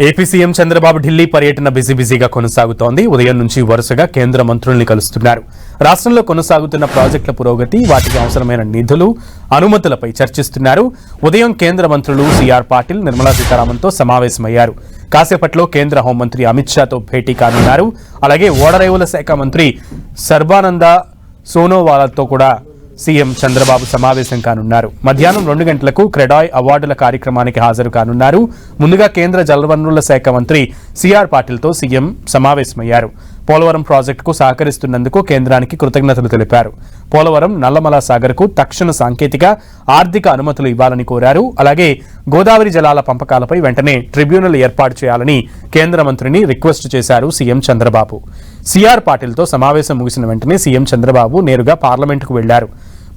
AP CM Chandrababu Delhi పర్యటన బిజీగా కొనసాగుతోంది. ఉదయం నుంచి వరుసగా కేంద్ర మంత్రుల్ని కలుస్తున్నారు. రాష్ట్రంలో కొనసాగుతున్న ప్రాజెక్టుల పురోగతి, వాటికి అవసరమైన నిధులు, అనుమతులపై చర్చిస్తున్నారు. ఉదయం కేంద్ర మంత్రులు సిఆర్ పాటిల్, నిర్మలా సీతారామన్తో సమావేశమయ్యారు. కాసేపట్లో కేంద్ర హోంమంత్రి అమిత్ షాతో భేటీ కానున్నారు. అలాగే ఓడరేవుల శాఖ మంత్రి సర్బానంద సోనోవాల్తో కూడా సీఎం చంద్రబాబు సమావేశం కానున్నారు. మధ్యాహ్నం 2 గంటలకు క్రెడాయ్ అవార్డుల కార్యక్రమానికి హాజరు కానున్నారు. ముందుగా కేంద్ర జలవనరుల శాఖ మంత్రి సిఆర్ పాటిల్తో సీఎం సమావేశమయ్యారు. పోలవరం ప్రాజెక్టుకు సహకరిస్తున్నందుకు కేంద్రానికి కృతజ్ఞతలు తెలిపారు. పోలవరం, నల్లమల సాగర్కు తక్షణ సాంకేతిక, ఆర్థిక అనుమతులు ఇవ్వాలని కోరారు. అలాగే గోదావరి జలాల పంపకాలపై వెంటనే ట్రిబ్యునల్ ఏర్పాటు చేయాలని కేంద్ర మంత్రిని రిక్వెస్ట్ చేశారు సీఎం చంద్రబాబు. సిఆర్ పాటిల్తో సమావేశం ముగిసిన వెంటనే సీఎం చంద్రబాబు నేరుగా పార్లమెంటుకు వెళ్లారు.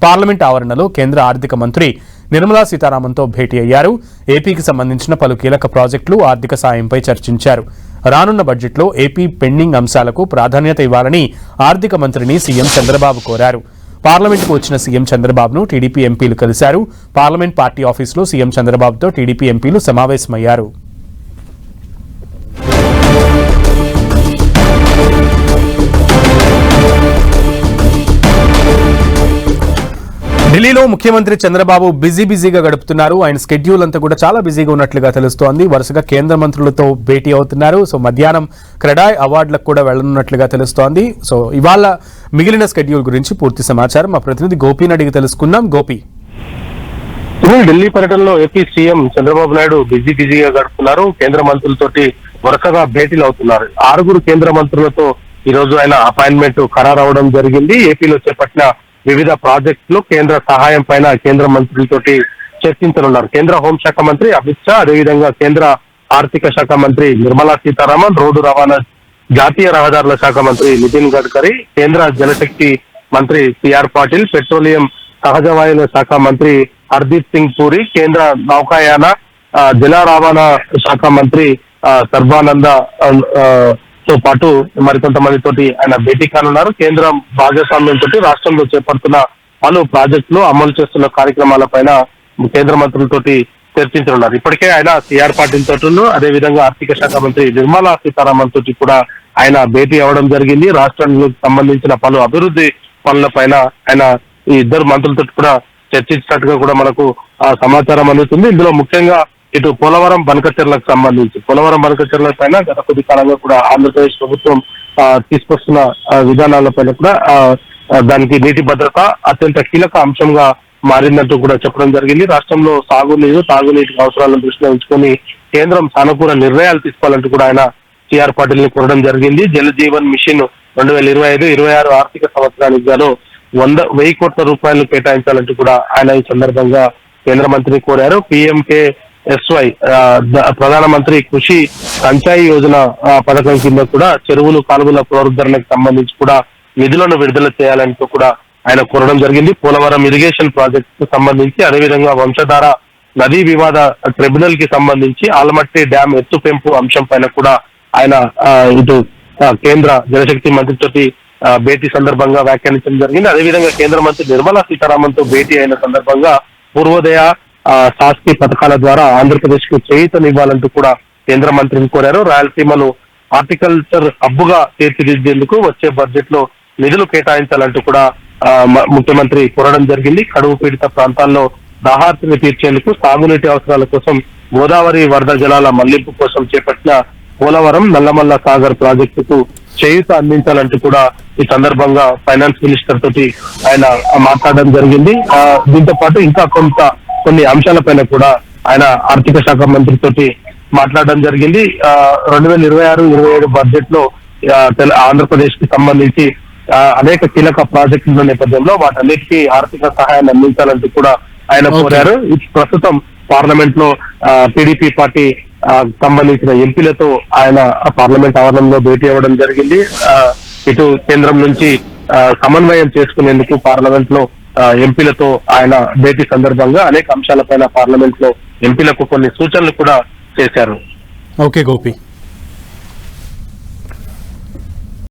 పార్లమెంట్ ఆవరణలో కేంద్ర ఆర్థిక మంత్రి నిర్మలా సీతారామన్తో భేటీ అయ్యారు. ఏపీకి సంబంధించిన పలు కీలక ప్రాజెక్టులు, ఆర్థిక సాయంపై చర్చించారు. రానున్న బడ్జెట్లో ఏపీ పెండింగ్ అంశాలకు ప్రాధాన్యత ఇవ్వాలని ఆర్థిక మంత్రిని సీఎం చంద్రబాబు కోరారు. పార్లమెంటుకు వచ్చిన సీఎం చంద్రబాబును టీడీపీ ఎంపీలు కలిశారు. పార్లమెంట్ పార్టీ ఆఫీసులో సీఎం చంద్రబాబుతో టీడీపీ ఎంపీలు సమావేశమయ్యారు. ఢిల్లీలో ముఖ్యమంత్రి చంద్రబాబు బిజీగా గడుపుతున్నారు. ఆయన స్కెడ్యూల్ అంతా కూడా చాలా బిజీగా ఉన్నట్లుగా తెలుస్తోంది. వరుసగా కేంద్ర మంత్రులతో భేటీ అవుతున్నారు. సో మధ్యాహ్నం క్రెడాయ్ అవార్డులకు కూడా వెళ్లనున్నట్లుగా తెలుస్తోంది. సో ఇవాళ మిగిలిన స్కెడ్యూల్ గురించి పూర్తి సమాచారం మా ప్రతినిధి గోపిని అడిగి తెలుసుకుందాం. గోపి, ఢిల్లీ పర్యటనలో ఏపీ సీఎం చంద్రబాబు నాయుడు బిజీగా గడుపుతున్నారు. కేంద్ర మంత్రులతోటి వరుసగా భేటీలు అవుతున్నారు. 6 కేంద్ర మంత్రులతో ఈ రోజు ఆయన అపాయింట్మెంట్ ఖరారు అవడం జరిగింది. ఏపీలో చేపట్టిన వివిధ ప్రాజెక్టులు, కేంద్ర సహాయం పైన కేంద్ర మంత్రులతోటి చర్చించనున్నారు. కేంద్ర హోంశాఖ మంత్రి అమిత్ షా, అదేవిధంగా కేంద్ర ఆర్థిక శాఖ మంత్రి నిర్మలా సీతారామన్, రోడ్డు రవాణా, జాతీయ రహదారుల శాఖ మంత్రి నితిన్ గడ్కరీ, కేంద్ర జలశక్తి మంత్రి సిఆర్ పాటిల్, పెట్రోలియం సహజ వాయువుల శాఖ మంత్రి హర్దీప్ సింగ్ పూరి, కేంద్ర నౌకాయాన జల రవాణా శాఖ మంత్రి సర్బానంద తో పాటు మరికొంతమందితోటి ఆయన భేటీ కానున్నారు. కేంద్రం భాగస్వామ్యంతో రాష్ట్రంలో చేపడుతున్న పలు ప్రాజెక్టులు, అమలు చేస్తున్న కార్యక్రమాలపైన కేంద్ర మంత్రులతోటి చర్చించనున్నారు. ఇప్పటికే ఆయన సిఆర్ పాటిల్ తోటి, అదేవిధంగా ఆర్థిక శాఖ మంత్రి నిర్మలా సీతారామన్ తోటి కూడా ఆయన భేటీ అవ్వడం జరిగింది. రాష్ట్రానికి సంబంధించిన పలు అభివృద్ధి పనులపైన ఆయన ఈ ఇద్దరు మంత్రులతో కూడా చర్చించినట్టుగా కూడా మనకు సమాచారం అందుతుంది. ఇందులో ముఖ్యంగా ఇటు పోలవరం బనకచెర్లకు సంబంధించి బనకచెర్ల పైన గత కొద్ది కాలంగా కూడా ఆంధ్రప్రదేశ్ ప్రభుత్వం తీసుకొస్తున్న విధానాలపైన కూడా దానికి నీటి భద్రత అత్యంత కీలక అంశంగా మారిందంటూ కూడా చెప్పడం జరిగింది. రాష్ట్రంలో సాగునీరు, తాగునీటి అవసరాలను దృష్టిలో ఉంచుకొని కేంద్రం సానుకూల నిర్ణయాలు తీసుకోవాలంటూ కూడా ఆయన సిఆర్ పాటిల్ ని కోరడం జరిగింది. జల జీవన్ మిషన్ 2025-26 ఆర్థిక సంవత్సరానికి గాను 1,000 కోట్ల రూపాయలు కేటాయించాలంటూ కూడా ఆయన ఈ సందర్భంగా కేంద్ర మంత్రిని కోరారు. PMKSY ప్రధానమంత్రి కృషి సంచాయి యోజన పథకం కింద కూడా చెరువులు, కాలువల పునరుద్ధరణకు సంబంధించి కూడా నిధులను విడుదల చేయాలంటూ కూడా ఆయన కోరడం జరిగింది. పోలవరం ఇరిగేషన్ ప్రాజెక్ట్ కు సంబంధించి, అదేవిధంగా వంశధార నదీ వివాద ట్రిబ్యునల్ కి సంబంధించి ఆలమట్టి డ్యామ్ ఎత్తు పెంపు అంశం పైన కూడా ఆయన ఇటు కేంద్ర జలశక్తి మంత్రితోటి భేటీ సందర్భంగా వ్యాఖ్యానించడం జరిగింది. అదేవిధంగా కేంద్ర మంత్రి నిర్మలా సీతారామన్ తో భేటీ అయిన సందర్భంగా పూర్వోదయ, శాస్త్రీ పథకాల ద్వారా ఆంధ్రప్రదేశ్ కు చేయూతనివ్వాలంటూ కూడా కేంద్ర మంత్రిని కోరారు. రాయలసీమను హార్టికల్చర్ హబ్బుగా తీర్చిదిద్దేందుకు వచ్చే బడ్జెట్ లో నిధులు కేటాయించాలంటూ కూడా ముఖ్యమంత్రి కోరడం జరిగింది. కరువు పీడిత ప్రాంతాల్లో దాహార్తిని తీర్చేందుకు, సాగునీటి అవసరాల కోసం గోదావరి వరద జలాల మళ్లింపు కోసం చేపట్టిన పోలవరం, నల్లమల్ల సాగర్ ప్రాజెక్టుకు చేయూత అందించాలంటూ కూడా ఈ సందర్భంగా ఫైనాన్స్ మినిస్టర్ తోటి ఆయన మాట్లాడడం జరిగింది. దీంతో పాటు ఇంకా కొన్ని అంశాలపైన కూడా ఆయన ఆర్థిక శాఖ మంత్రితోటి మాట్లాడడం జరిగింది. 2026-27 బడ్జెట్ లో ఆంధ్రప్రదేశ్ కి సంబంధించి అనేక కీలక ప్రాజెక్టుల నేపథ్యంలో వాటన్నిటికీ ఆర్థిక సహాయాన్ని అందించాలంటూ కూడా ఆయన కోరారు. ప్రస్తుతం పార్లమెంట్ లో టీడీపీ పార్టీ సంబంధించిన ఎంపీలతో ఆయన పార్లమెంట్ ఆవరణంలో భేటీ అవ్వడం జరిగింది. ఇటు కేంద్రం నుంచి సమన్వయం చేసుకునేందుకు పార్లమెంట్ లో ఎంపీలతో ఆయన భేటీ సందర్భంగా అనేక అంశాలపైన పార్లమెంట్ లో ఎంపీలకు కొన్ని సూచనలు కూడా చేశారు. ఓకే గోపి.